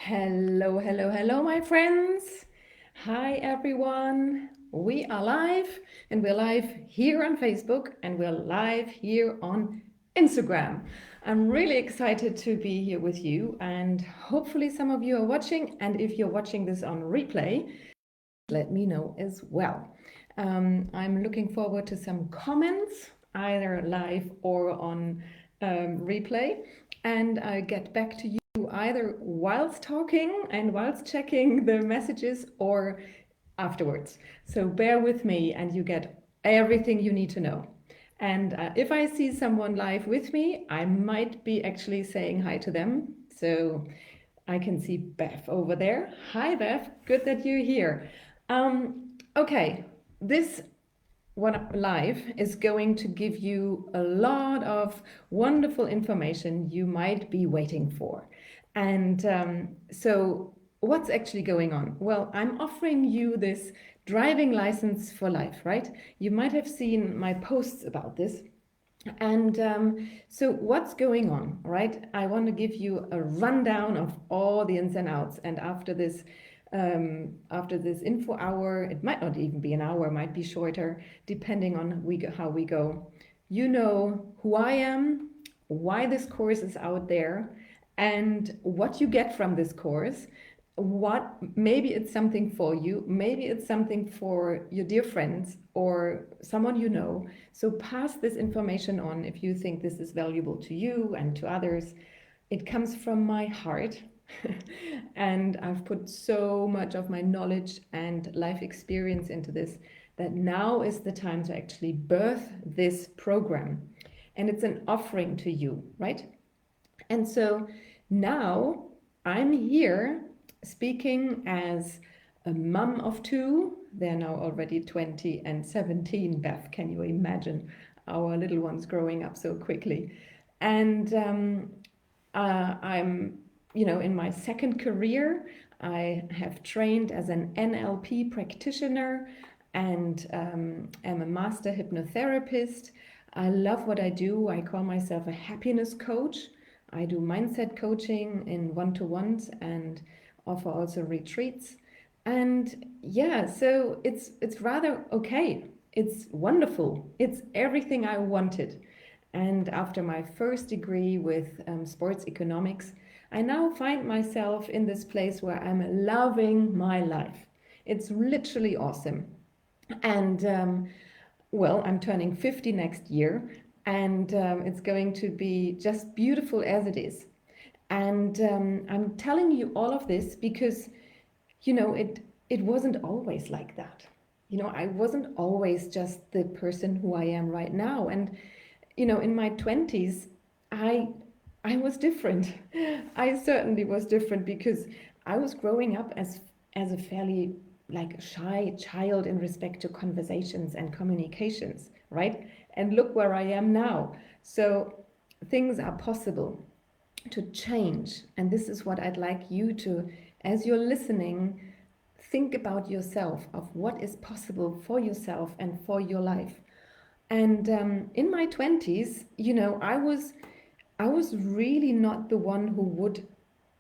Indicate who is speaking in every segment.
Speaker 1: Hello, hello, hello, my friends. Hi, everyone. We are live, and we're live here on Facebook, and we're live here on Instagram. I'm really excited to be here with you, and hopefully, some of you are watching. And if you're watching this on replay, let me know as well. I'm looking forward to some comments, either live or on replay, and I'll get back to you either whilst talking and whilst checking the messages or afterwards. So bear with me and you get everything you need to know. And if I see someone live with me, I might be actually saying hi to them. So I can see Beth over there. Hi, Beth. Good that you're here. Okay, this one live is going to give you a lot of wonderful information you might be waiting for. And so what's actually going on? Well, I'm offering you this driving license for life, right? You might have seen my posts about this. And so what's going on, right? I want to give you a rundown of all the ins and outs. And after this info hour, it might not even be an hour, might be shorter, depending on how we go. You know who I am, why this course is out there, and what you get from this course. What maybe it's something for you, maybe it's something for your dear friends or someone you know. So pass this information on if you think this is valuable to you and to others. It comes from my heart. And I've put so much of my knowledge and life experience into this that now is the time to actually birth this program. And it's an offering to you, right? And so now I'm here speaking as a mom of two. They're now already 20 and 17. Beth, can you imagine our little ones growing up so quickly? And I'm, in my second career. I have trained as an NLP practitioner and am a master hypnotherapist. I love what I do. I call myself a happiness coach. I do mindset coaching in one-to-ones and offer also retreats. And yeah, so it's rather okay. It's wonderful. It's everything I wanted. And after my first degree with sports economics, I now find myself in this place where I'm loving my life. It's literally awesome. And well, I'm turning 50 next year, and it's going to be just beautiful as it is. And I'm telling you all of this because, it wasn't always like that. I wasn't always just the person who I am right now. And, in my 20s, I was different. I certainly was different because I was growing up as a fairly like shy child in respect to conversations and communications, right? And look where I am now. So things are possible to change. And this is what I'd like you to, as you're listening, think about yourself, of what is possible for yourself and for your life. And in my 20s, I was really not the one who would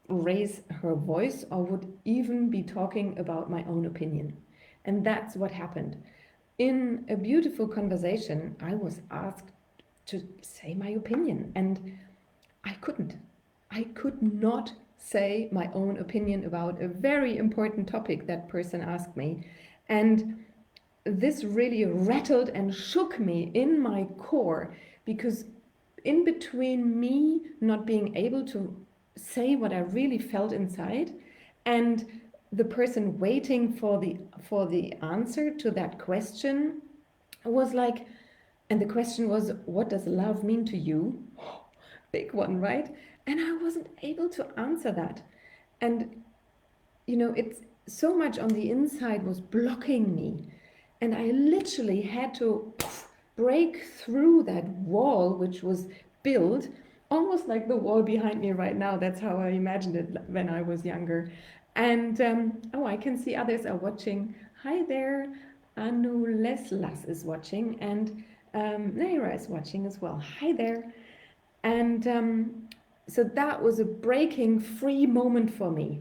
Speaker 1: raise her voice or would even be talking about my own opinion. And that's what happened. In a beautiful conversation, I was asked to say my opinion, and I couldn't. I could not say my own opinion about a very important topic that person asked me. And this really rattled and shook me in my core because in between me not being able to say what I really felt inside and the person waiting for the answer to that question was like, and the question was, what does love mean to you? Big one, right? And I wasn't able to answer that. And it's so much on the inside was blocking me. And I literally had to break through that wall, which was built almost like the wall behind me right now. That's how I imagined it when I was younger. And oh, I can see others are watching. Hi there, Anu Leslas is watching, and Naira is watching as well. Hi there. And so that was a breaking free moment for me.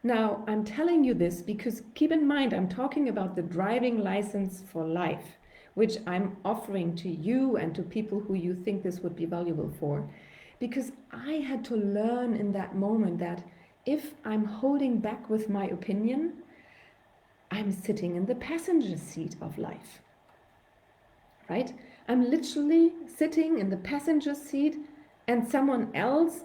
Speaker 1: Now, I'm telling you this because keep in mind, I'm talking about the driving license for life, which I'm offering to you and to people who you think this would be valuable for. Because I had to learn in that moment that if I'm holding back with my opinion, I'm sitting in the passenger seat of life, right? I'm literally sitting in the passenger seat and someone else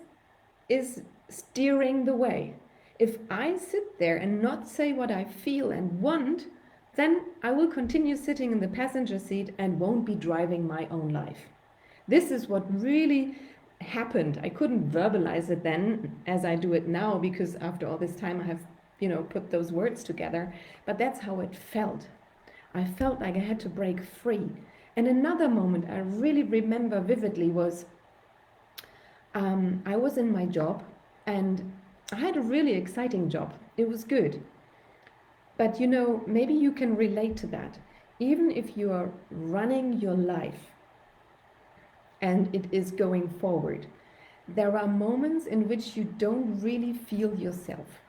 Speaker 1: is steering the way. If I sit there and not say what I feel and want, then I will continue sitting in the passenger seat and won't be driving my own life. This is what really happened. I couldn't verbalize it then as I do it now because after all this time I have, put those words together. But that's how it felt. I felt like I had to break free. And another moment I really remember vividly was I was in my job and I had a really exciting job. It was good. But maybe you can relate to that. Even if you are running your life and it is going forward, there are moments in which you don't really feel yourself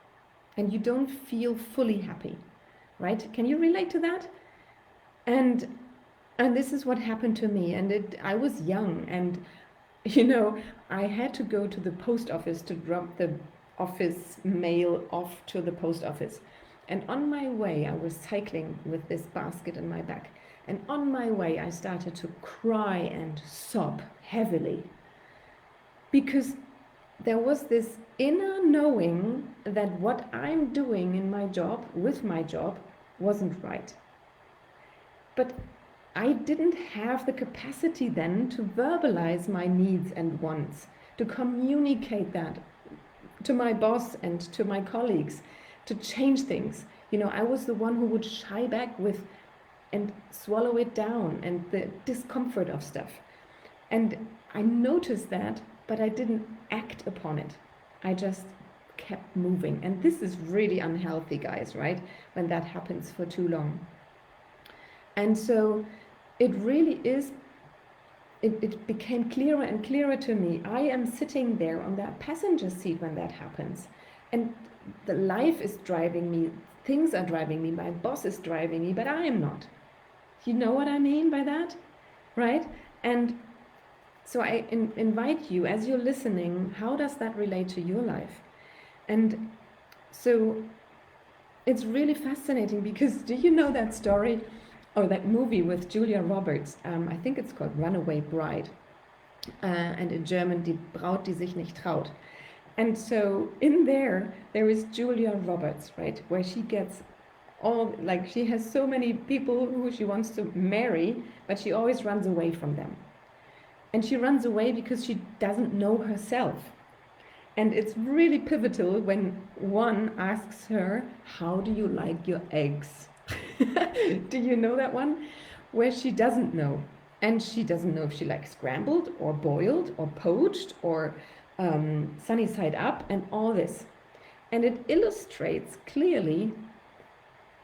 Speaker 1: and you don't feel fully happy, right? Can you relate to that? And this is what happened to me. And I was young and I had to go to the post office to drop the office mail off to the post office. And on my way, I was cycling with this basket in my back. And on my way, I started to cry and sob heavily. Because there was this inner knowing that what I'm doing in my job, with my job, wasn't right. But I didn't have the capacity then to verbalize my needs and wants, to communicate that to my boss and to my colleagues, to change things. I was the one who would shy back with and swallow it down and the discomfort of stuff. And I noticed that, but I didn't act upon it. I just kept moving. And this is really unhealthy, guys, right? When that happens for too long. And so it really is, it became clearer and clearer to me. I am sitting there on that passenger seat when that happens. And the life is driving me, things are driving me, my boss is driving me, but I am not. You know what I mean by that, right? And so I invite you, as you're listening, how does that relate to your life? And so it's really fascinating because do you know that story? Oh, that movie with Julia Roberts, I think it's called Runaway Bride, and in German, Die Braut, die sich nicht traut. And so in there is Julia Roberts, right, where she gets she has so many people who she wants to marry, but she always runs away from them. And she runs away because she doesn't know herself. And it's really pivotal when one asks her, how do you like your eggs? Do you know that one? Where she doesn't know. And she doesn't know if she likes scrambled or boiled or poached or sunny side up and all this. And it illustrates clearly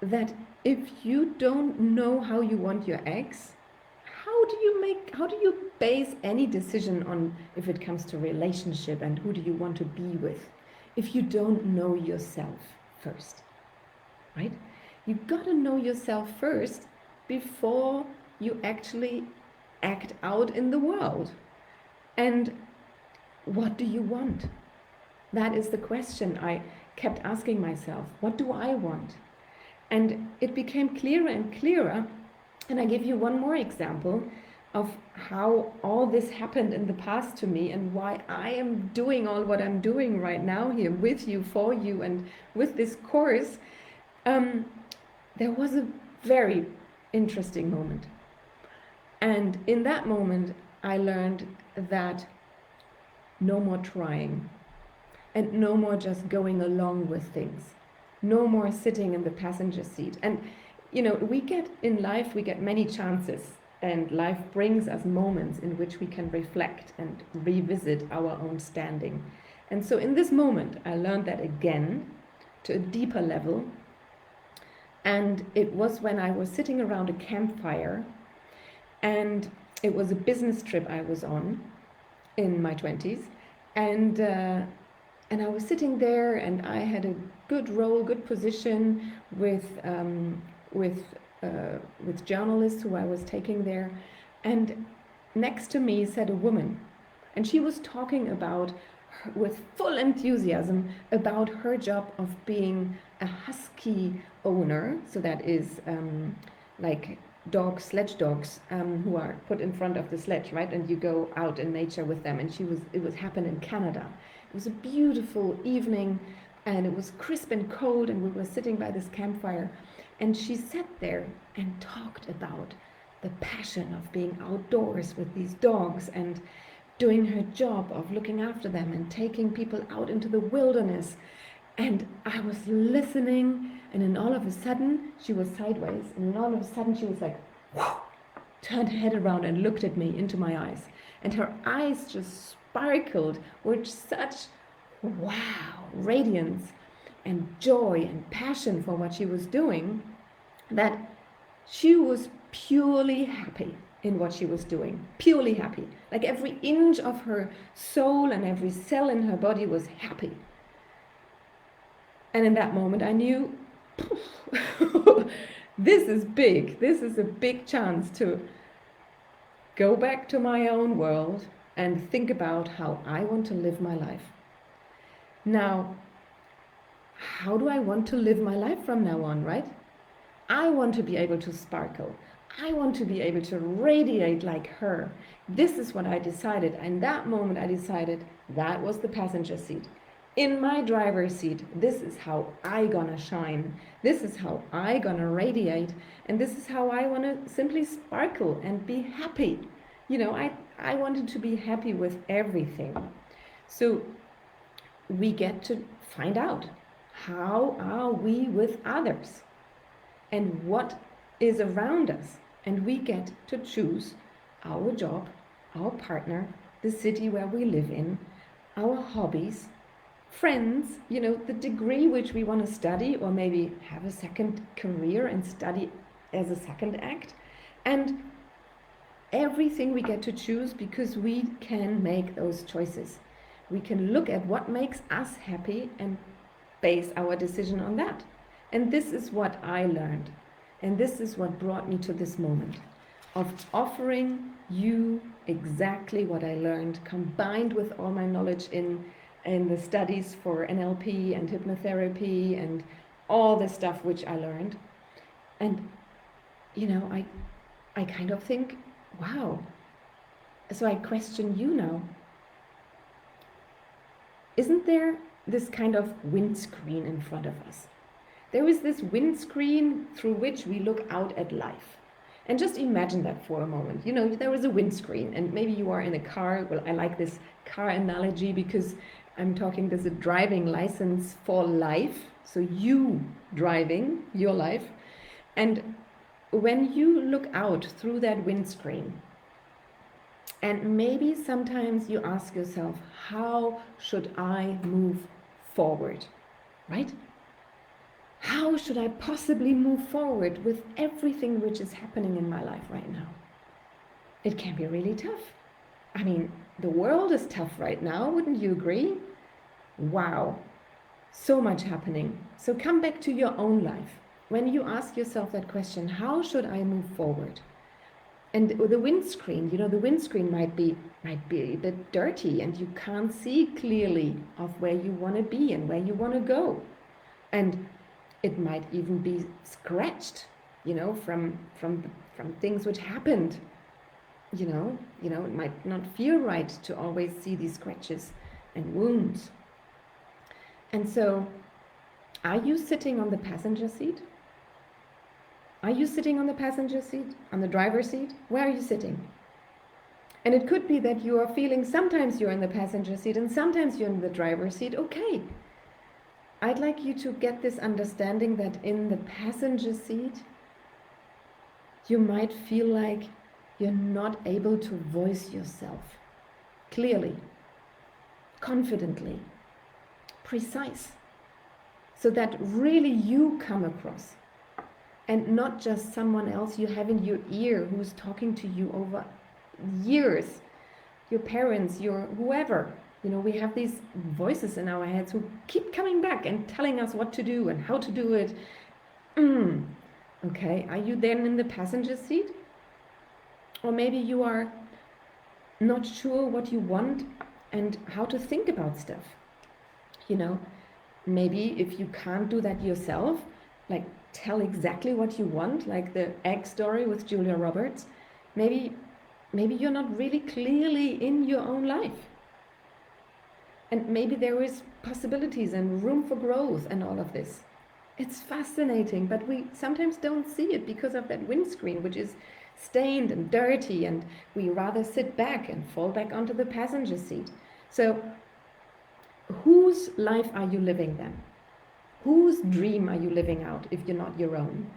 Speaker 1: that if you don't know how you want your eggs, how do you base any decision on if it comes to relationship and who do you want to be with if you don't know yourself first, right? You've got to know yourself first before you actually act out in the world. And what do you want? That is the question I kept asking myself. What do I want? And it became clearer and clearer. And I give you one more example of how all this happened in the past to me and why I am doing all what I'm doing right now here with you, for you, and with this course. There was a very interesting moment. And in that moment, I learned that no more trying and no more just going along with things. No more sitting in the passenger seat. And, we get many chances, and life brings us moments in which we can reflect and revisit our own standing. And so in this moment, I learned that again to a deeper level. And it was when I was sitting around a campfire, and it was a business trip I was on in my 20s. And And I was sitting there, and I had a good role, good position with with journalists who I was taking there. And next to me sat a woman, and she was talking about with full enthusiasm about her job of being a husky owner. So that is like dogs, sledge dogs, who are put in front of the sledge, right? And you go out in nature with them. And it was happened in Canada. It was a beautiful evening, and it was crisp and cold, and we were sitting by this campfire. And she sat there and talked about the passion of being outdoors with these dogs and doing her job of looking after them and taking people out into the wilderness. And I was listening, and then all of a sudden, she was sideways, and then all of a sudden she was like, whoa, turned her head around and looked at me into my eyes. And her eyes just sparkled with such, wow, radiance and joy and passion for what she was doing, that she was purely happy in what she was doing, purely happy. Like every inch of her soul and every cell in her body was happy. And in that moment I knew, this is big. This is a big chance to go back to my own world and think about how I want to live my life. Now, how do I want to live my life from now on, right? I want to be able to sparkle. I want to be able to radiate like her. This is what I decided. And that moment I decided that was the passenger seat. In my driver's seat, this is how I gonna shine. This is how I gonna radiate. And this is how I wanna simply sparkle and be happy. You know, I wanted to be happy with everything. So we get to find out, how are we with others? And what is around us? And we get to choose our job, our partner, the city where we live in, our hobbies, friends, you know, the degree which we want to study, or maybe have a second career and study as a second act. And everything we get to choose, because we can make those choices. We can look at what makes us happy and base our decision on that. And this is what I learned. And this is what brought me to this moment of offering you exactly what I learned, combined with all my knowledge in the studies for NLP and hypnotherapy and all the stuff which I learned. And, you know, I kind of think, wow. So I question you now. Isn't there this kind of windscreen in front of us? There is this windscreen through which we look out at life. And just imagine that for a moment. You know, there is a windscreen, and maybe you are in a car. Well, I like this car analogy because I'm talking, there's a driving license for life. So you driving your life. And when you look out through that windscreen, and maybe sometimes you ask yourself, how should I move forward, right? How should I possibly move forward with everything which is happening in my life right now? It can be really tough. I mean, the world is tough right now, wouldn't you agree? Wow, so much happening. So come back to your own life. When you ask yourself that question, how should I move forward? And the windscreen, you know, the windscreen might be a bit dirty, and you can't see clearly of where you want to be and where you want to go. And it might even be scratched, you know, from things which happened. You know, it might not feel right to always see these scratches and wounds. And so, are you sitting on the passenger seat? Are you sitting on the passenger seat, on the driver's seat? Where are you sitting? And it could be that you are feeling, sometimes you're in the passenger seat and sometimes you're in the driver's seat. Okay. I'd like you to get this understanding that in the passenger seat, you might feel like you're not able to voice yourself clearly, confidently, precise, so that really you come across. And not just someone else you have in your ear who's talking to you over years, your parents, your whoever. You know, we have these voices in our heads who keep coming back and telling us what to do and how to do it. Okay, are you then in the passenger seat? Or maybe you are not sure what you want and how to think about stuff. You know, maybe if you can't do that yourself, like tell exactly what you want, like the egg story with Julia Roberts, maybe you're not really clearly in your own life. And maybe there is possibilities and room for growth and all of this. It's fascinating, but we sometimes don't see it because of that windscreen, which is stained and dirty, and we rather sit back and fall back onto the passenger seat. So, whose life are you living then? Whose dream are you living out if you're not your own?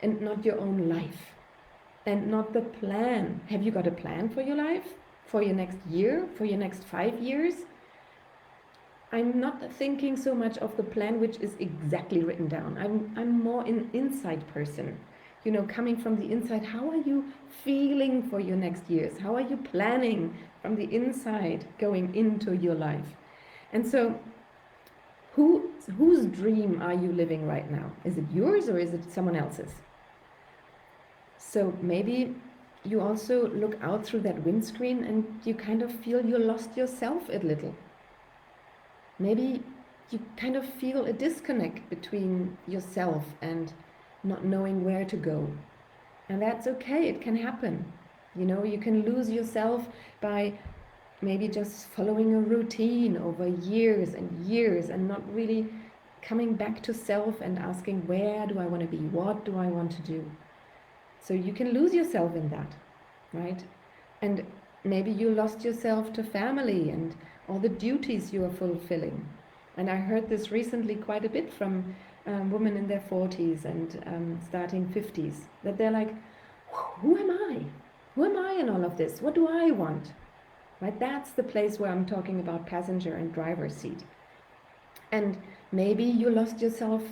Speaker 1: And not your own life? And not the plan. Have you got a plan for your life? For your next year? For your next 5 years? I'm not thinking so much of the plan which is exactly written down. I'm more an inside person. You know, coming from the inside, how are you feeling for your next years? How are you planning from the inside going into your life? And so, whose dream are you living right now? Is it yours or is it someone else's? So maybe you also look out through that windscreen and you kind of feel you lost yourself a little. Maybe you kind of feel a disconnect between yourself and not knowing where to go. And that's okay, it can happen. You know, you can lose yourself by maybe just following a routine over years and years and not really coming back to self and asking, where do I want to be? What do I want to do? So you can lose yourself in that, right? And maybe you lost yourself to family and all the duties you are fulfilling. And I heard this recently quite a bit from women in their 40s and starting 50s, that they're like, who am I? Who am I in all of this? What do I want? Right? That's the place where I'm talking about passenger and driver seat. And maybe you lost yourself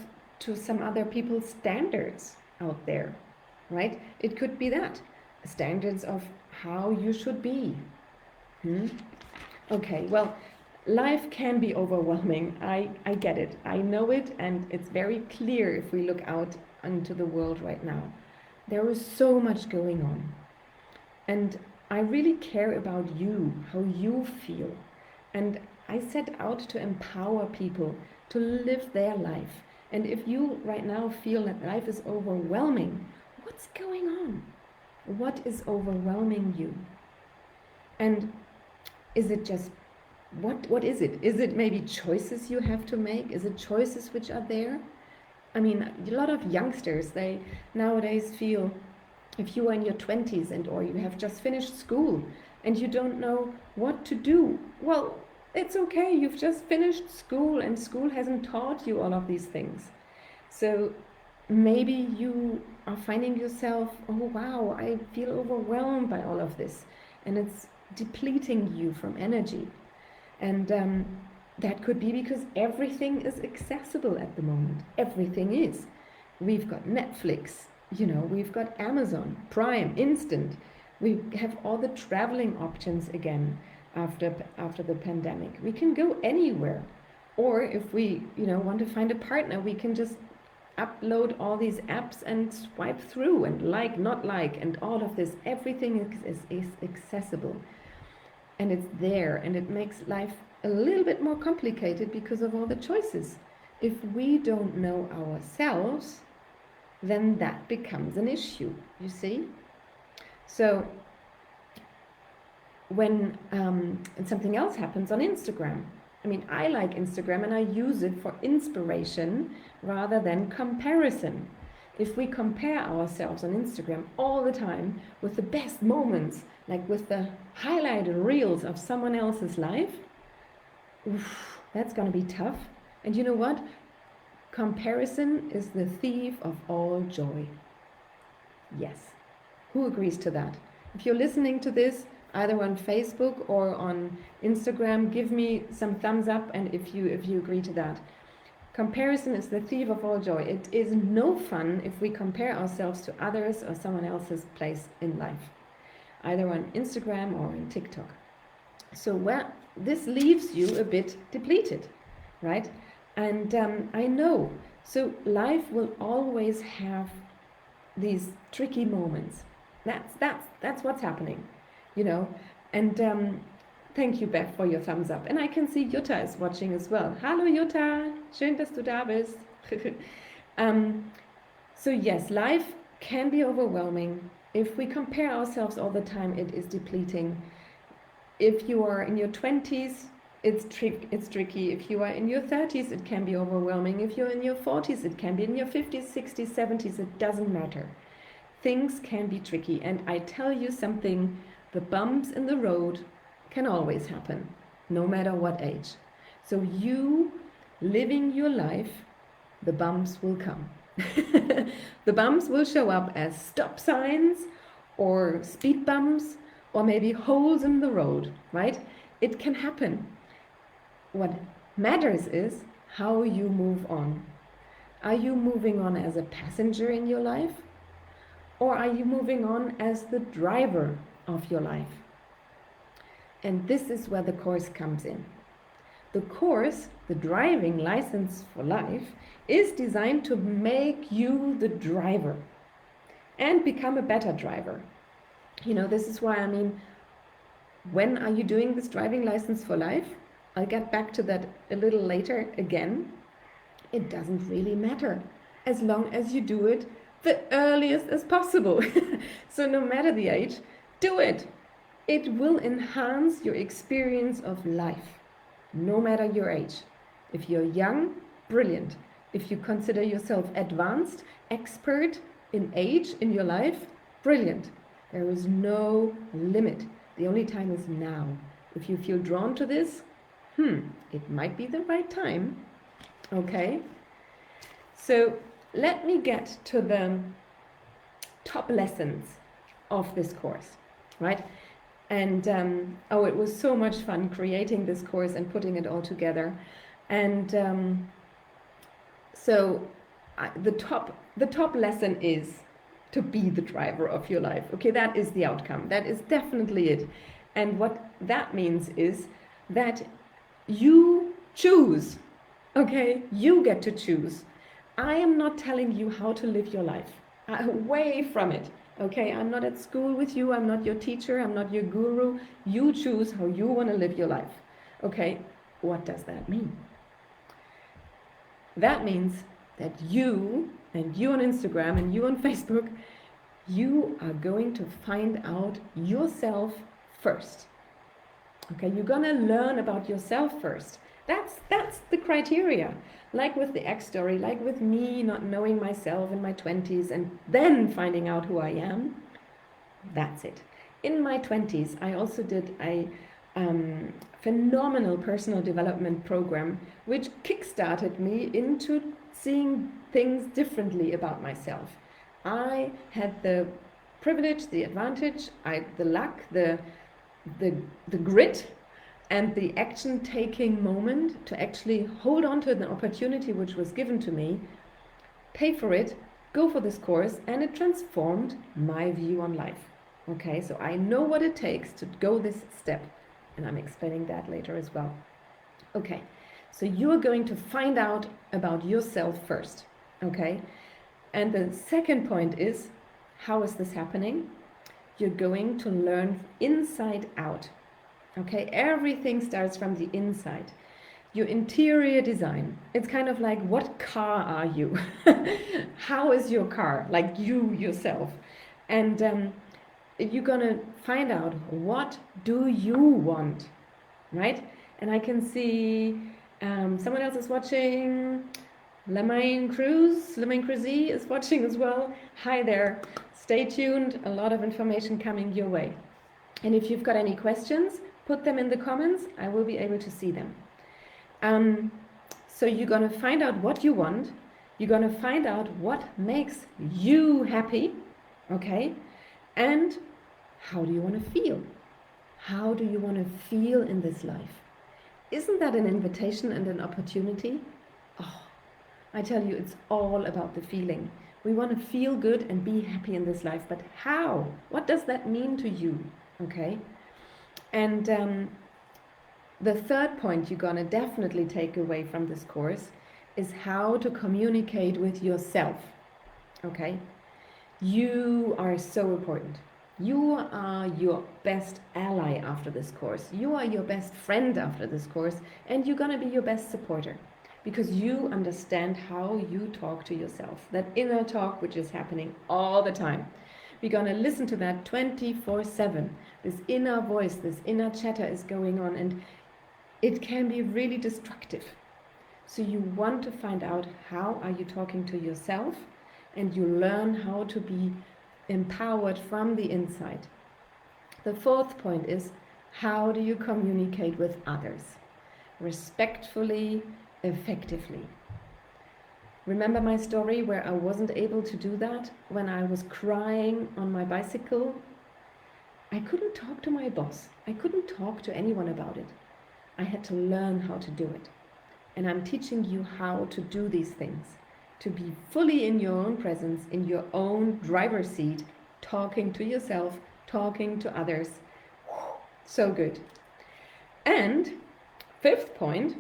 Speaker 1: to some other people's standards out there, right? It could be that. Standards of how you should be. Okay, well, life can be overwhelming. I get it. I know it, and it's very clear if we look out into the world right now. There is so much going on. And I really care about you, how you feel. And I set out to empower people to live their life. And if you right now feel that life is overwhelming, what's going on? What is overwhelming you? And is it just, what is it? Is it maybe choices you have to make? Is it choices which are there? I mean, a lot of youngsters, they nowadays feel, if you are in your 20s and or you have just finished school and you don't know what to do, well, it's okay. You've just finished school and school hasn't taught you all of these things. So maybe you are finding yourself, oh wow, I feel overwhelmed by all of this, and it's depleting you from energy. And that could be because everything is accessible at the moment. Everything is. We've got Netflix, you know, we've got Amazon, Prime, Instant. We have all the traveling options again after the pandemic. We can go anywhere. Or if we, you know, want to find a partner, we can just upload all these apps and swipe through and like, not like, and all of this. Everything is accessible. And it's there, and it makes life a little bit more complicated because of all the choices. If we don't know ourselves, then that becomes an issue, you see? So when something else happens on Instagram, I mean, I like Instagram and I use it for inspiration rather than comparison. If we compare ourselves on Instagram all the time with the best moments, like with the highlighted reels of someone else's life, that's going to be tough. And you know what? Comparison is the thief of all joy. Yes. Who agrees to that? If you're listening to this, either on Facebook or on Instagram, give me some thumbs up, and if you agree to that. Comparison is the thief of all joy. It is no fun if we compare ourselves to others or someone else's place in life, either on Instagram or on TikTok. So this leaves you a bit depleted, right? And I know, so life will always have these tricky moments. That's what's happening, you know. And thank you, Beth, for your thumbs up. And I can see Jutta is watching as well. Hallo Jutta, schön, dass du da bist. So yes, life can be overwhelming. If we compare ourselves all the time, it is depleting. If you are in your 20s, it's tricky. If you are in your 30s, it can be overwhelming. If you're in your 40s, it can be in your 50s, 60s, 70s, it doesn't matter. Things can be tricky. And I tell you something, the bumps in the road can always happen, no matter what age. So you living your life, the bumps will come. The bumps will show up as stop signs or speed bumps or maybe holes in the road, right? It can happen. What matters is how you move on. Are you moving on as a passenger in your life? Or are you moving on as the driver of your life? And this is where the course comes in. The course, the driving license for life, is designed to make you the driver and become a better driver. You know, this is why, I mean, when are you doing this driving license for life? I'll get back to that a little later again. It doesn't really matter as long as you do it the earliest as possible. So no matter the age, do it. It will enhance your experience of life, no matter your age. If you're young, brilliant. If you consider yourself advanced, expert in age in your life, brilliant. There is no limit. The only time is now. If you feel drawn to this, it might be the right time. Okay? So let me get to the top lessons of this course, right? And it was so much fun creating this course and putting it all together. And the top lesson is to be the driver of your life. Okay, that is the outcome. That is definitely it. And what that means is that you choose. Okay, you get to choose. I am not telling you how to live your life. Way from it. Okay, I'm not at school with you. I'm not your teacher. I'm not your guru. You choose how you want to live your life. Okay, what does that mean? That means that you and you on Instagram and you on Facebook, you are going to find out yourself first. Okay, you're gonna learn about yourself first. That's the criteria. Like with the X story, like with me not knowing myself in my 20s and then finding out who I am. That's it. In my 20s, I also did a phenomenal personal development program which kickstarted me into seeing things differently about myself. I had the privilege, the advantage, the luck, the grit and the action-taking moment to actually hold on to an opportunity which was given to me, pay for it, go for this course, and it transformed my view on life. Okay, so I know what it takes to go this step, and I'm explaining that later as well. Okay, so you are going to find out about yourself first, okay? And the second point is, how is this happening? You're going to learn inside out. Okay, everything starts from the inside. Your interior design. It's kind of like, what car are you? How is your car? Like you yourself. And you're gonna find out, what do you want, right? And I can see someone else is watching. Lemaine Cruzy is watching as well. Hi there. Stay tuned. A lot of information coming your way. And if you've got any questions, put them in the comments. I will be able to see them. So you're going to find out what you want. You're going to find out what makes you happy. Okay? And how do you want to feel? How do you want to feel in this life? Isn't that an invitation and an opportunity? Oh, I tell you, it's all about the feeling. We want to feel good and be happy in this life, but how? What does that mean to you? Okay? And The third point you're gonna definitely take away from this course is how to communicate with yourself, okay? You are so important. You are your best ally after this course. You are your best friend after this course, and you're gonna be your best supporter because you understand how you talk to yourself, that inner talk which is happening all the time. We're gonna listen to that 24/7. This inner voice, this inner chatter is going on, and it can be really destructive. So you want to find out how are you talking to yourself, and you learn how to be empowered from the inside. The fourth point is, how do you communicate with others? Respectfully, effectively. Remember my story where I wasn't able to do that when I was crying on my bicycle? I couldn't talk to my boss. I couldn't talk to anyone about it. I had to learn how to do it. And I'm teaching you how to do these things. To be fully in your own presence, in your own driver's seat, talking to yourself, talking to others. So good. And fifth point,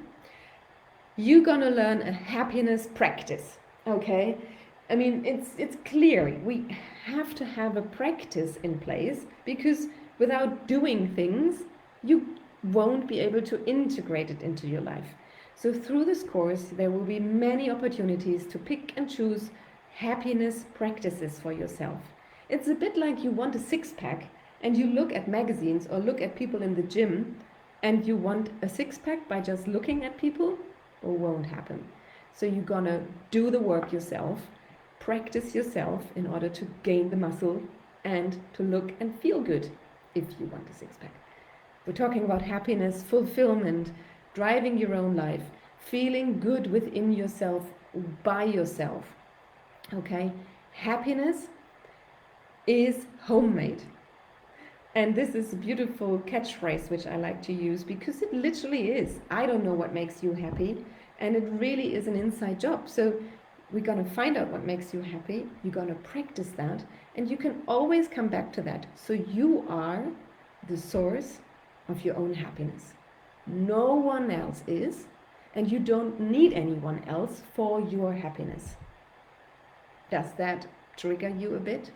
Speaker 1: you're gonna learn a happiness practice, okay? I mean, it's clear we have to have a practice in place because without doing things, you won't be able to integrate it into your life. So through this course, there will be many opportunities to pick and choose happiness practices for yourself. It's a bit like you want a six-pack and you look at magazines or look at people in the gym and you want a six-pack by just looking at people. It won't happen. So you're gonna do the work yourself, practice yourself in order to gain the muscle and to look and feel good if you want a six-pack. We're talking about happiness, fulfillment, driving your own life, feeling good within yourself, by yourself, okay? Happiness is homemade. And this is a beautiful catchphrase which I like to use because it literally is. I don't know what makes you happy, and it really is an inside job. So we're gonna find out what makes you happy, you're gonna practice that, and you can always come back to that. So you are the source of your own happiness. No one else is, and you don't need anyone else for your happiness. Does that trigger you a bit?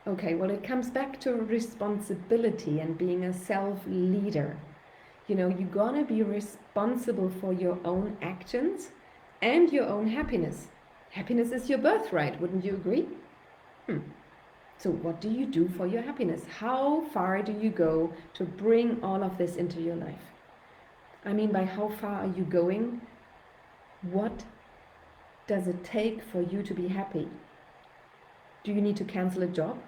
Speaker 1: Okay, well, it comes back to responsibility and being a self-leader. You know, you're gonna be responsible for your own actions and your own happiness. Happiness is your birthright, wouldn't you agree? So what do you do for your happiness? How far do you go to bring all of this into your life? I mean, by how far are you going? What does it take for you to be happy? Do you need to cancel a job?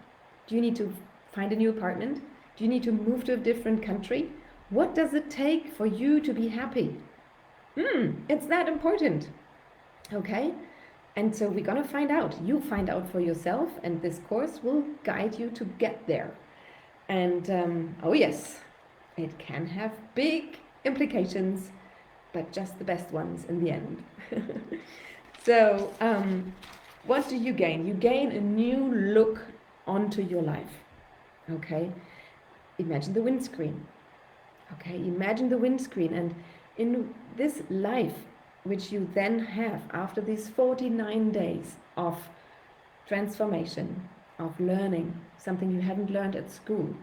Speaker 1: Do you need to find a new apartment? Do you need to move to a different country? What does it take for you to be happy? It's that important, okay? And so we're gonna find out. You find out for yourself, and this course will guide you to get there. And oh yes, it can have big implications, but just the best ones in the end. So what do you gain? You gain a new look onto your life, okay? Imagine the windscreen, okay? Imagine the windscreen, and in this life, which you then have after these 49 days of transformation, of learning something you haven't learned at school.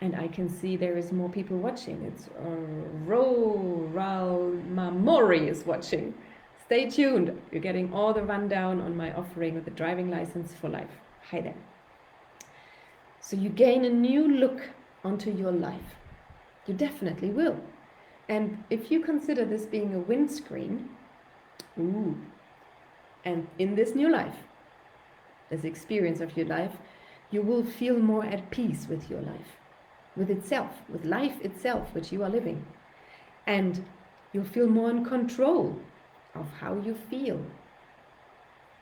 Speaker 1: And I can see there is more people watching. It's Mamori is watching. Stay tuned. You're getting all the rundown on my offering with the driving license for life. Hi there. So you gain a new look onto your life. You definitely will. And if you consider this being a windscreen, and in this new life, this experience of your life, you will feel more at peace with your life, with itself, with life itself, which you are living. And you'll feel more in control of how you feel.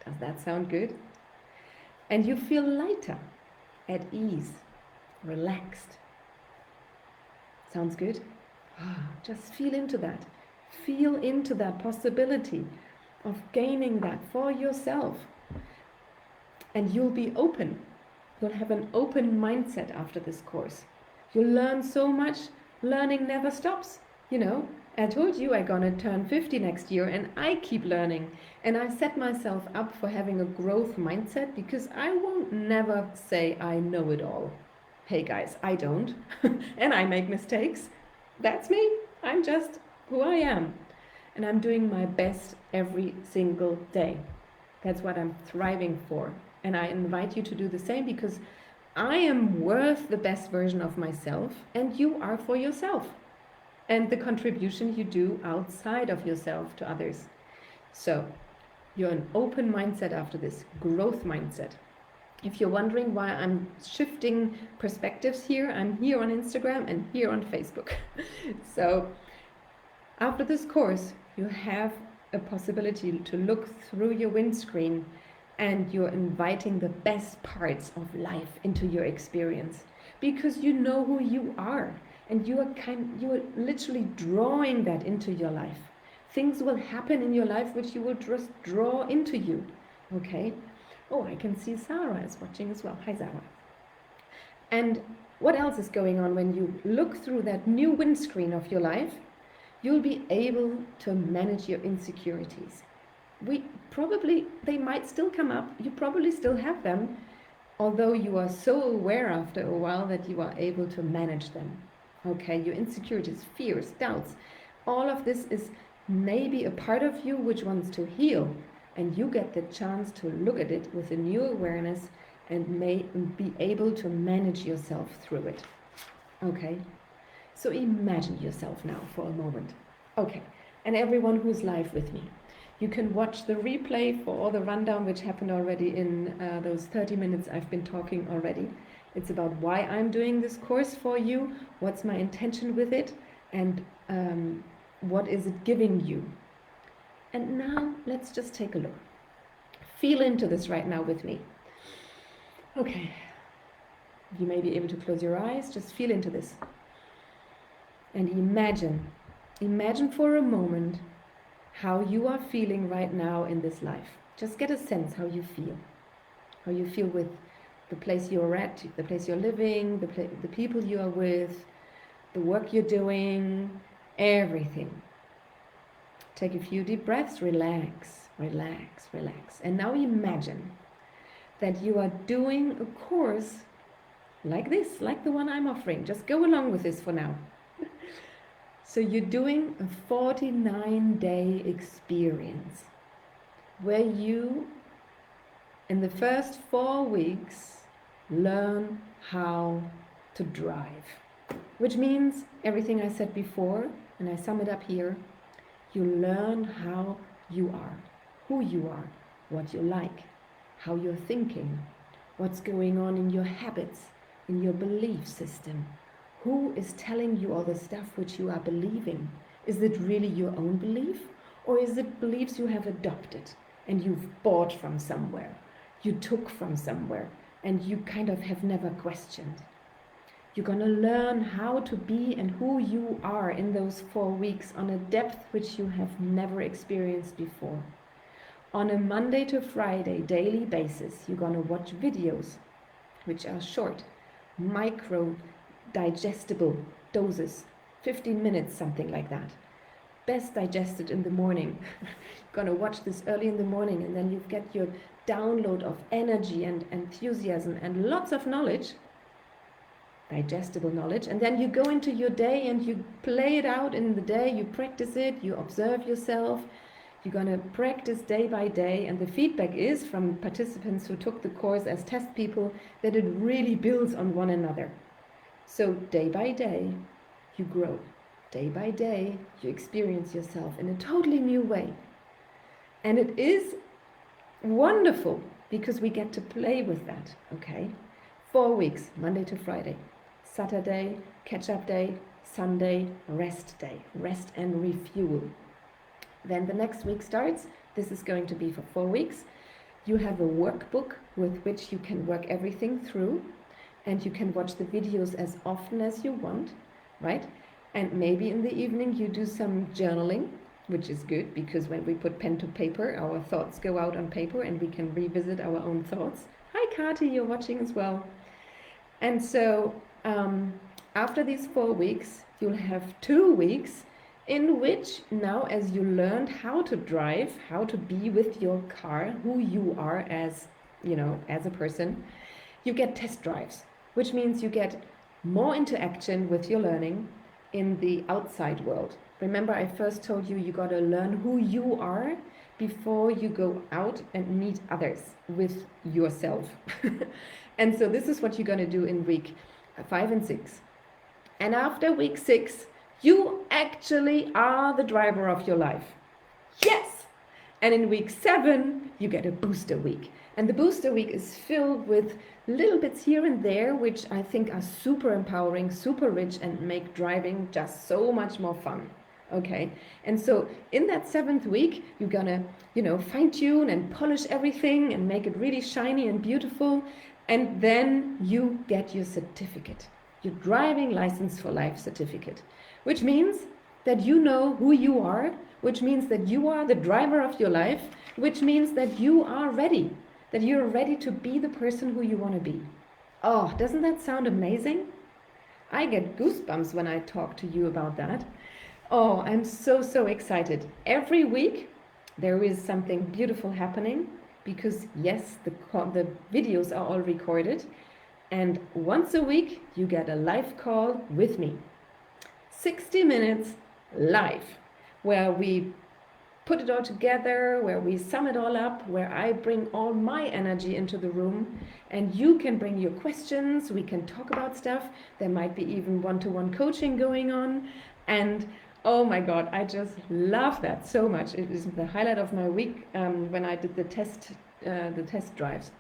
Speaker 1: Does that sound good? And you feel lighter, at ease, relaxed. Sounds good? Just feel into that. Feel into that possibility of gaining that for yourself. And you'll be open. You'll have an open mindset after this course. You'll learn so much Learning never stops. You know, I told you I'm gonna turn 50 next year and I keep learning. And I set myself up for having a growth mindset because I won't never say I know it all. Hey guys, I don't. And I make mistakes. That's me. I'm just who I am. And I'm doing my best every single day. That's what I'm thriving for. And I invite you to do the same because I am worth the best version of myself, and you are for yourself. And the contribution you do outside of yourself to others. So, you're an open mindset after this, growth mindset. If you're wondering why I'm shifting perspectives here, I'm here on Instagram and here on Facebook. So, after this course, you have a possibility to look through your windscreen and you're inviting the best parts of life into your experience because you know who you are and you are literally drawing that into your life. Things will happen in your life which you will just draw into you. Okay? Oh, I can see Sarah is watching as well. Hi, Sarah. And what else is going on when you look through that new windscreen of your life? You'll be able to manage your insecurities. They might still come up. You probably still have them, although you are so aware after a while that you are able to manage them. Okay, your insecurities, fears, doubts, all of this is maybe a part of you which wants to heal, and you get the chance to look at it with a new awareness and may be able to manage yourself through it. Okay, so imagine yourself now for a moment. Okay, and everyone who's live with me, you can watch the replay for all the rundown which happened already in those 30 minutes I've been talking already. It's about why I'm doing this course for you, what's my intention with it, and what is it giving you. And now let's just take a look. Feel into this right now with me. Okay, you may be able to close your eyes, just feel into this. And imagine for a moment how you are feeling right now in this life. Just get a sense how you feel with the place you're at, the place you're living, the people you are with, the work you're doing, everything. Take a few deep breaths, relax, relax, relax. And now imagine that you are doing a course like this, like the one I'm offering. Just go along with this for now. So you're doing a 49-day experience where you, in the first 4 weeks, learn how to drive. Which means everything I said before, and I sum it up here, you learn how you are, who you are, what you like, how you're thinking, what's going on in your habits, in your belief system. Who is telling you all the stuff which you are believing? Is it really your own belief? Or is it beliefs you have adopted and you've bought from somewhere, you took from somewhere, and you kind of have never questioned? You're going to learn how to be and who you are in those 4 weeks on a depth which you have never experienced before. On a Monday to Friday daily basis, you're going to watch videos which are short, micro, digestible doses, 15 minutes, something like that. Best digested in the morning. You're going to watch this early in the morning, and then you get your download of energy and enthusiasm and lots of knowledge, digestible knowledge, and then you go into your day and you play it out in the day, you practice it, you observe yourself, you're going to practice day by day, and the feedback is from participants who took the course as test people that it really builds on one another. So day by day, you grow. Day by day, you experience yourself in a totally new way. And it is wonderful because we get to play with that, okay? 4 weeks, Monday to Friday. Saturday, catch-up day. Sunday, rest day. Rest and refuel. Then the next week starts. This is going to be for 4 weeks. You have a workbook with which you can work everything through. And you can watch the videos as often as you want, right? And maybe in the evening you do some journaling, which is good because when we put pen to paper, our thoughts go out on paper and we can revisit our own thoughts. Hi, Kati, you're watching as well. And so after these 4 weeks, you'll have 2 weeks in which now, as you learned how to drive, how to be with your car, who you are as, as a person, you get test drives, which means you get more interaction with your learning in the outside world. Remember, I first told you got to learn who you are before you go out and meet others with yourself. And so this is what you're going to do in week 5 and 6. And after week 6, you actually are the driver of your life. Yes! And in week 7, you get a booster week. And the booster week is filled with little bits here and there, which I think are super empowering, super rich, and make driving just so much more fun. Okay, and so in that 7th week, you're gonna, fine tune and polish everything and make it really shiny and beautiful. And then you get your certificate, your driving license for life certificate, which means that you know who you are, which means that you are the driver of your life, which means that you are ready, that you're ready to be the person who you want to be. Oh, doesn't that sound amazing? I get goosebumps when I talk to you about that. Oh, I'm so excited. Every week there is something beautiful happening because yes, the videos are all recorded, and once a week you get a live call with me. 60 minutes live, where we put it all together, where we sum it all up, where I bring all my energy into the room, and you can bring your questions, we can talk about stuff, there might be even one-to-one coaching going on, and oh my God, I just love that so much. It is the highlight of my week when I did the test drives.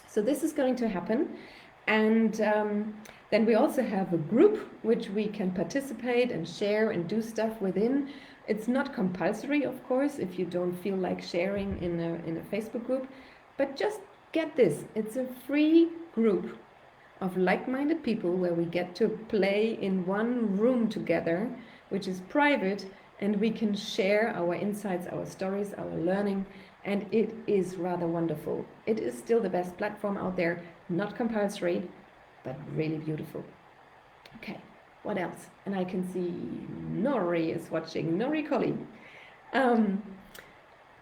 Speaker 1: So this is going to happen, and then we also have a group which we can participate and share and do stuff within. It's not compulsory, of course, if you don't feel like sharing in a Facebook group, but just get this, it's a free group of like-minded people where we get to play in one room together, which is private, and we can share our insights, our stories, our learning, and it is rather wonderful. It is still the best platform out there, not compulsory, but really beautiful. Okay, what else? And I can see Nori is watching. Nori Collie.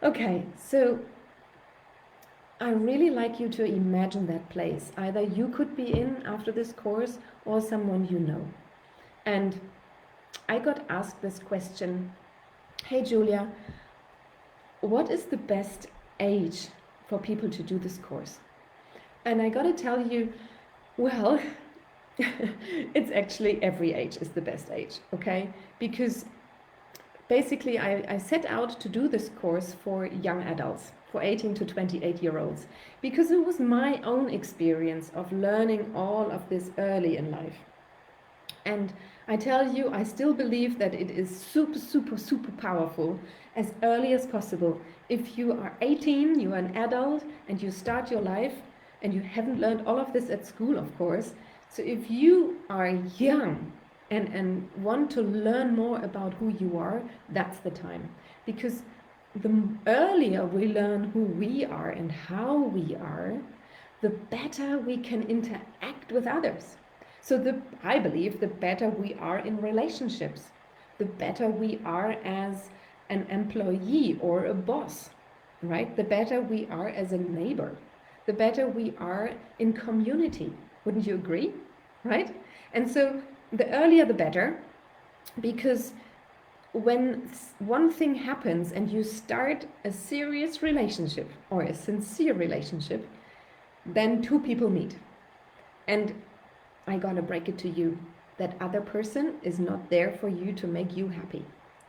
Speaker 1: Okay, so I really like you to imagine that place. Either you could be in after this course or someone you know. And I got asked this question, hey Julia, what is the best age for people to do this course? And I gotta tell you, well, it's actually every age is the best age, okay? Because basically I set out to do this course for young adults, for 18 to 28-year-olds, because it was my own experience of learning all of this early in life. And I tell you, I still believe that it is super powerful as early as possible. If you are 18, you are an adult, and you start your life, and you haven't learned all of this at school, of course. So if you are young and want to learn more about who you are, that's the time. Because the earlier we learn who we are and how we are, the better we can interact with others. So I believe the better we are in relationships, the better we are as an employee or a boss, right? The better we are as a neighbor, the better we are in community. Wouldn't you agree, right? And so the earlier the better, because when one thing happens and you start a serious relationship or a sincere relationship, then two people meet. And I gotta break it to you, that other person is not there for you to make you happy.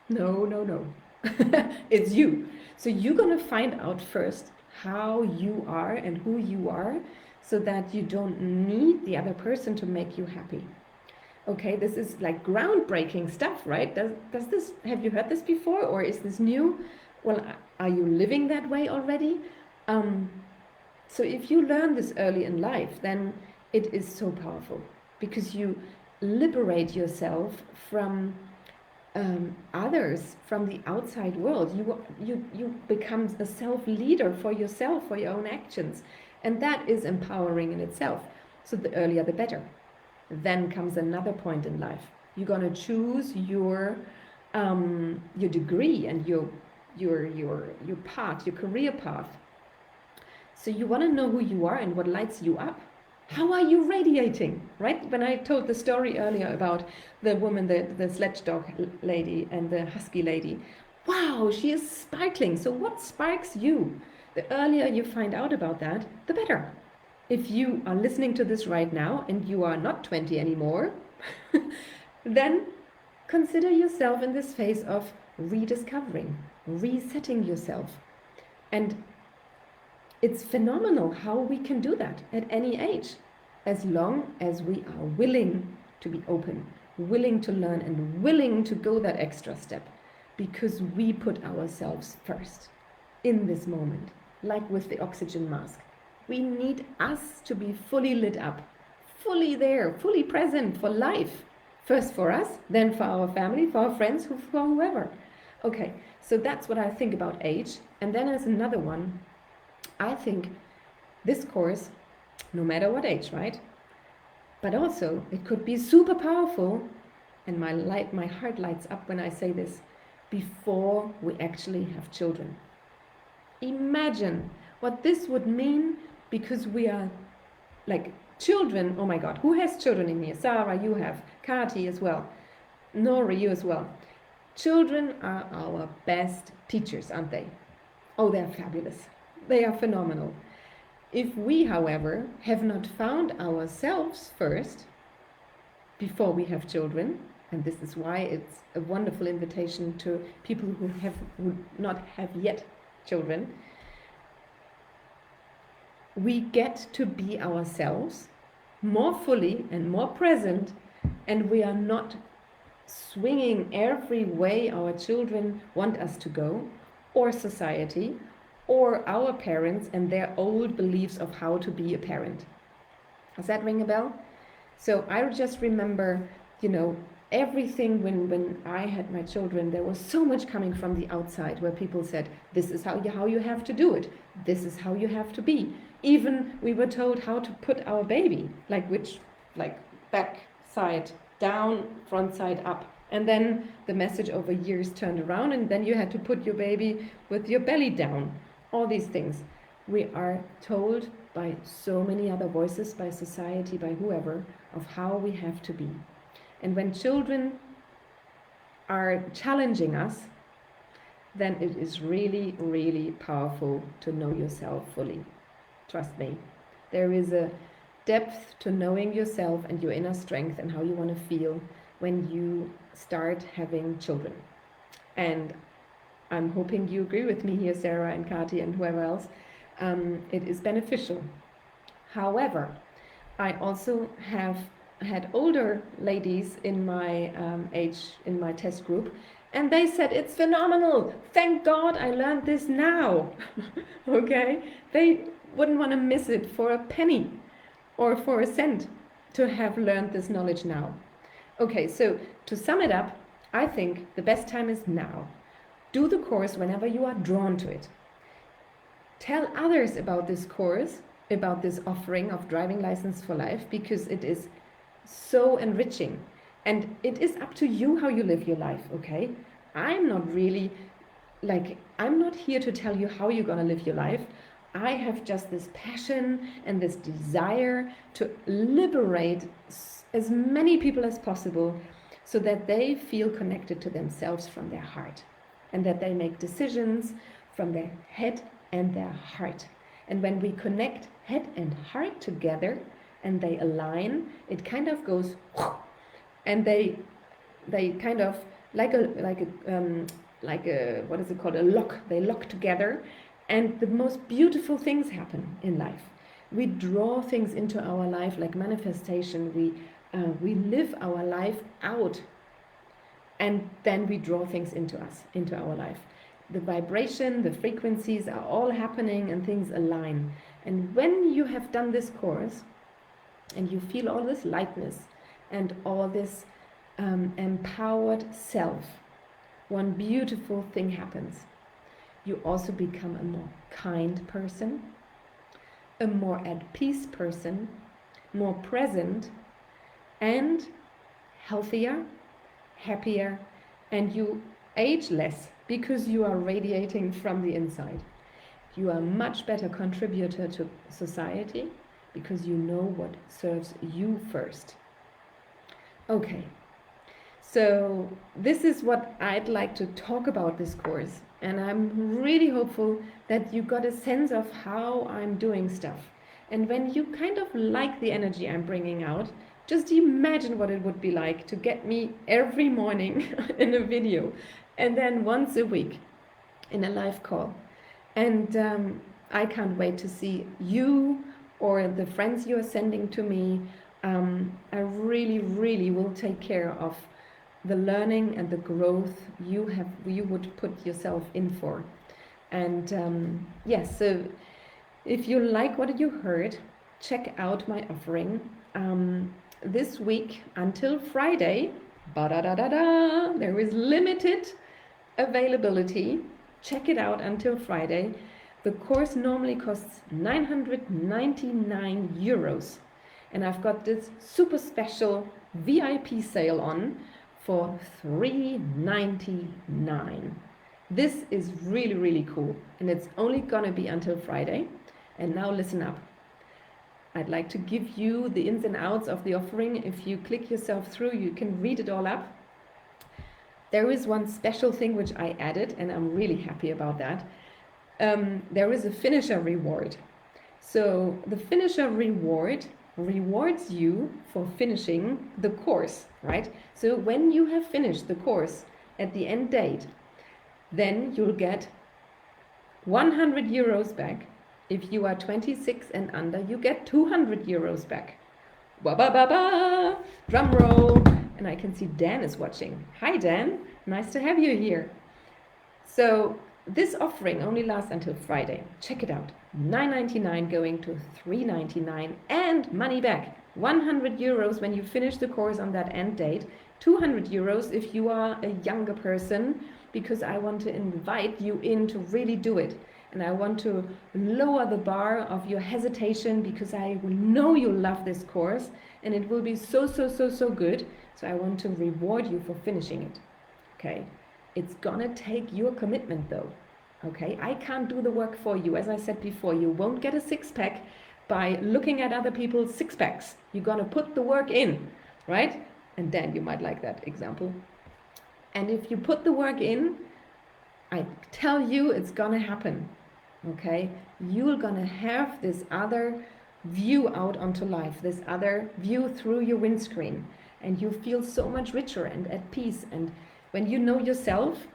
Speaker 1: No. It's you. So you're gonna find out first how you are and who you are, so that you don't need the other person to make you happy. Okay, this is like groundbreaking stuff, right? Does this, have you heard this before, or is this new? Well, are you living that way already? So if you learn this early in life, then it is so powerful, because you liberate yourself from others, from the outside world. You become a self-leader for yourself, for your own actions, and that is empowering in itself. So the earlier the better. Then comes another point in life. You're gonna choose your degree and your path, your career path. So you want to know who you are and what lights you up. How are you radiating, right? When I told the story earlier about the woman, the sledge dog lady and the husky lady, wow, she is sparkling. So what sparks you? The earlier you find out about that, the better. If you are listening to this right now and you are not 20 anymore, then consider yourself in this phase of rediscovering, resetting yourself. And it's phenomenal how we can do that at any age, as long as we are willing to be open, willing to learn, and willing to go that extra step, because we put ourselves first in this moment, like with the oxygen mask. We need us to be fully lit up, fully there, fully present for life. First for us, then for our family, for our friends, for whoever. Okay, so that's what I think about age. And then there's another one. I think this course, no matter what age, right? But also, it could be super powerful, and my heart lights up when I say this, before we actually have children. Imagine what this would mean, because we are like children. Oh my God, who has children in here? Sarah, you have. Kati as well. Nori, you as well. Children are our best teachers, aren't they? Oh, they're fabulous. They are phenomenal. If we, however, have not found ourselves first before we have children, and this is why it's a wonderful invitation to people who not have yet children, we get to be ourselves more fully and more present, and we are not swinging every way our children want us to go, or society, or our parents and their old beliefs of how to be a parent. Does that ring a bell? So I just remember, everything when I had my children, there was so much coming from the outside where people said, this is how you have to do it. This is how you have to be. Even we were told how to put our baby, like back side down, front side up. And then the message over years turned around, and then you had to put your baby with your belly down. All these things. We are told by so many other voices, by society, by whoever, of how we have to be. And when children are challenging us, then it is really, really powerful to know yourself fully. Trust me. There is a depth to knowing yourself and your inner strength and how you want to feel when you start having children. And I'm hoping you agree with me here, Sarah and Kati and whoever else. It is beneficial. However, I also have had older ladies in my in my test group, and they said, it's phenomenal. Thank God I learned this now. Okay? They wouldn't want to miss it for a penny or for a cent to have learned this knowledge now. Okay, so to sum it up, I think the best time is now. Do the course whenever you are drawn to it. Tell others about this course, about this offering of driving license for life, because it is so enriching. And it is up to you how you live your life, okay? I'm not here to tell you how you're going to live your life. I have just this passion and this desire to liberate as many people as possible so that they feel connected to themselves from their heart, and that they make decisions from their head and their heart. And when we connect head and heart together and they align, it kind of goes, and they kind of like a what is it called, a lock. They lock together, and the most beautiful things happen in life. We draw things into our life like manifestation. We live our life out, and then we draw things into our life. The vibration, the frequencies are all happening, and things align. And when you have done this course and you feel all this lightness and all this empowered self, one beautiful thing happens. You also become a more kind person, a more at peace person, more present, and healthier happier, and you age less because you are radiating from the inside. You are a much better contributor to society because you know what serves you first. Okay, so this is what I'd like to talk about this course, and I'm really hopeful that you got a sense of how I'm doing stuff. And when you kind of like the energy I'm bringing out, just imagine what it would be like to get me every morning in a video and then once a week in a live call. And I can't wait to see you or the friends you are sending to me. I really, really will take care of the learning and the growth you would put yourself in for. And yes, so if you like what you heard, check out my offering. This week until Friday, there is limited availability. Check it out until Friday. The course normally costs 999 euros. And I've got this super special VIP sale on for 399. This is really, really cool. And it's only gonna be until Friday. And now listen up. I'd like to give you the ins and outs of the offering. If you click yourself through, you can read it all up. There is one special thing which I added, and I'm really happy about that. There is a finisher reward. So the finisher reward rewards you for finishing the course, right? So when you have finished the course at the end date, then you'll get 100 euros back. If you are 26 and under, you get 200 euros back. Ba-ba-ba-ba! Drum roll! And I can see Dan is watching. Hi Dan, nice to have you here. So this offering only lasts until Friday. Check it out. 999 going to 399 and money back. 100 euros when you finish the course on that end date. 200 euros if you are a younger person, because I want to invite you in to really do it. And I want to lower the bar of your hesitation because I know you love this course and it will be so good. So I want to reward you for finishing it. Okay. It's gonna take your commitment though. Okay. I can't do the work for you. As I said before, you won't get a six-pack by looking at other people's six-packs. You're gonna put the work in, right? And then you might like that example. And if you put the work in, I tell you it's gonna happen. Okay, you're gonna have this other view out onto life, this other view through your windscreen, and you feel so much richer and at peace. And when you know yourself,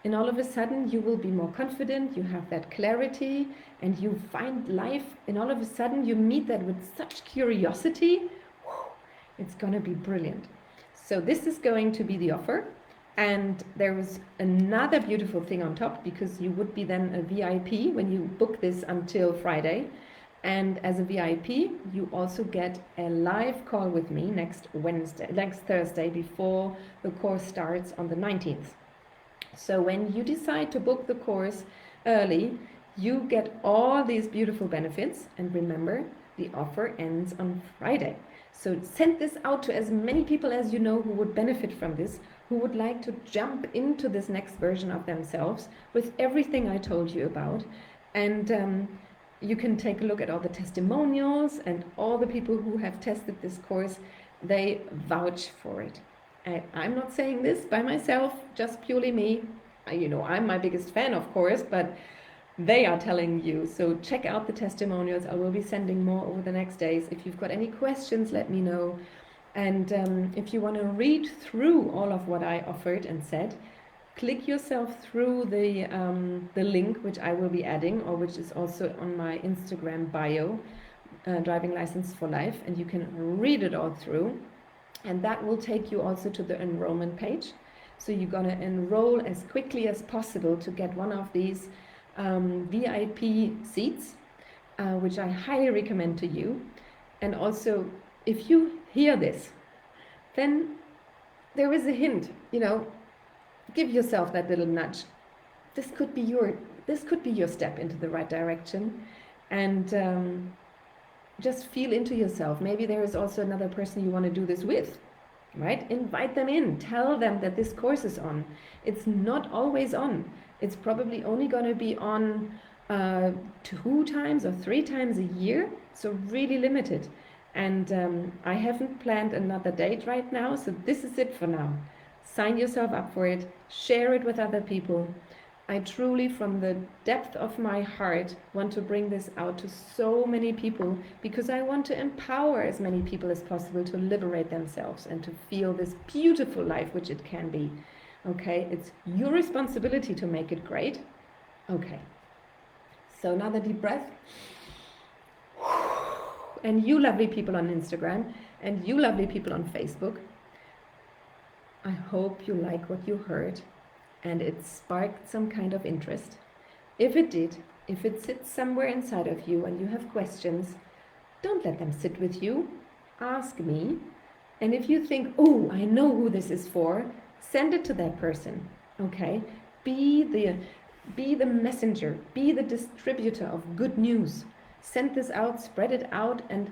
Speaker 1: and all of a sudden you will be more confident, you have that clarity, and you find life, and all of a sudden you meet that with such curiosity. It's gonna be brilliant. So this is going to be the offer. And there is another beautiful thing on top, because you would be then a VIP when you book this until Friday. And as a VIP, you also get a live call with me next Thursday before the course starts on the 19th. So when you decide to book the course early, you get all these beautiful benefits. And remember, the offer ends on Friday. So send this out to as many people as you know who would benefit from this, who would like to jump into this next version of themselves with everything I told you about. And you can take a look at all the testimonials and all the people who have tested this course. They vouch for it. I'm not saying this by myself, just purely me. I'm my biggest fan, of course, but they are telling you. So check out the testimonials. I will be sending more over the next days. If you've got any questions, let me know. And if you want to read through all of what I offered and said, click yourself through the link which I will be adding, or which is also on my Instagram bio, Driving License for Life, and you can read it all through. And that will take you also to the enrollment page. So you're going to enroll as quickly as possible to get one of these VIP seats, which I highly recommend to you. And also, if you hear this, then there is a hint, give yourself that little nudge. This could be your step into the right direction. And just feel into yourself. Maybe there is also another person you want to do this with. right? Invite them in. Tell them that this course is on. It's not always on. It's probably only going to be on 2 times or 3 times a year, so really limited. And I haven't planned another date right now, so this is it for now. Sign yourself up for it, share it with other people. I truly, from the depth of my heart, want to bring this out to so many people because I want to empower as many people as possible to liberate themselves and to feel this beautiful life, which it can be. Okay, it's your responsibility to make it great. Okay, so another deep breath. And you lovely people on Instagram and you lovely people on Facebook, I hope you like what you heard and it sparked some kind of interest. If it did, if it sits somewhere inside of you and you have questions, don't let them sit with you. Ask me. And if you think, oh, I know who this is for, send it to that person. Okay? Be the messenger, be the distributor of good news. Send this out, spread it out, and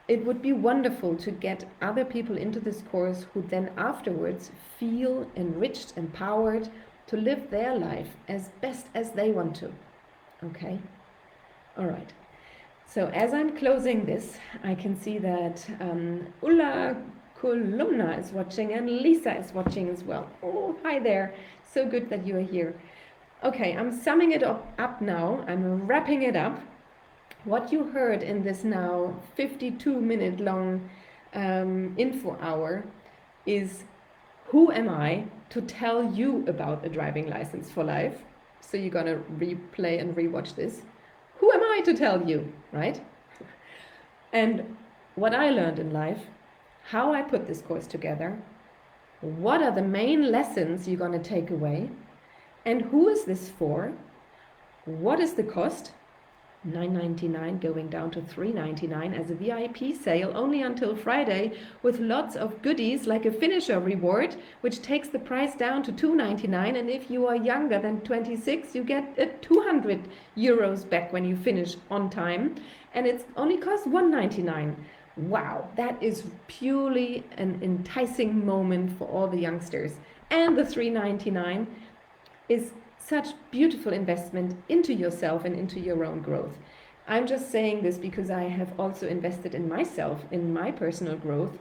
Speaker 1: it would be wonderful to get other people into this course who then afterwards feel enriched, empowered to live their life as best as they want to. Okay? All right. So as I'm closing this, I can see that Ulla Kolumna is watching and Lisa is watching as well. Oh, hi there. So good that you are here. Okay, I'm summing it up now. I'm wrapping it up. What you heard in this now 52-minute long info hour is who am I to tell you about a driving license for life? So you're going to replay and rewatch this. Who am I to tell you, right? And what I learned in life, how I put this course together, what are the main lessons you're going to take away, and who is this for? What is the cost? $9.99 going down to $3.99 as a VIP sale only until Friday, with lots of goodies like a finisher reward, which takes the price down to $2.99. And if you are younger than 26, you get 200 euros back when you finish on time. And it only costs $1.99. Wow, that is purely an enticing moment for all the youngsters. And the $3.99 is such beautiful investment into yourself and into your own growth. I'm just saying this because I have also invested in myself, in my personal growth.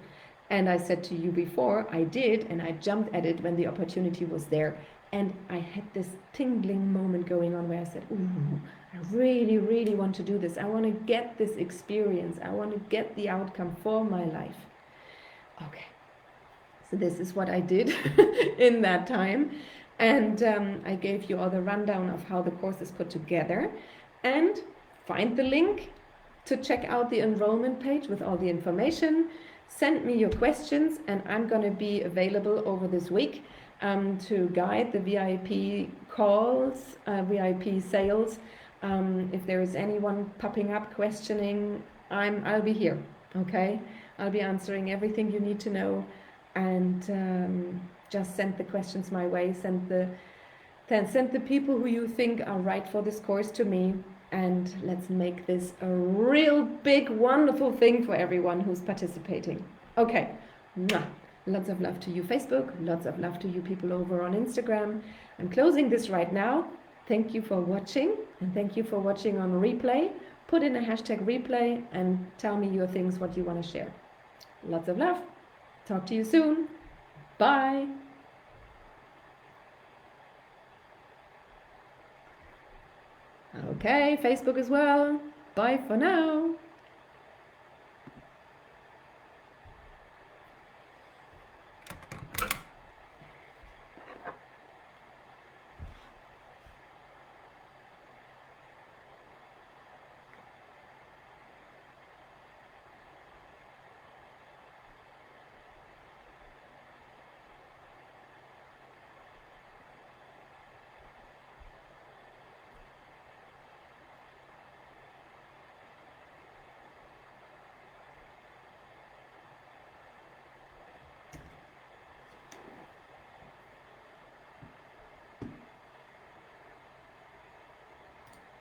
Speaker 1: And I said to you before, I did, and I jumped at it when the opportunity was there. And I had this tingling moment going on where I said, ooh, I really, really want to do this. I want to get this experience. I want to get the outcome for my life. Okay, so this is what I did in that time. And I gave you all the rundown of how the course is put together. And find the link to check out the enrollment page with all the information. Send me your questions, and I'm going to be available over this week to guide the VIP calls, VIP sales. If there is anyone popping up questioning, I'll be here. Okay, I'll be answering everything you need to know, and just send the questions my way. Send the people who you think are right for this course to me, and let's make this a real big, wonderful thing for everyone who's participating. Okay, lots of love to you, Facebook. Lots of love to you people over on Instagram. I'm closing this right now. Thank you for watching, and thank you for watching on replay. Put in a hashtag replay and tell me your things, what you want to share. Lots of love. Talk to you soon. Bye. Okay, Facebook as well. Bye for now.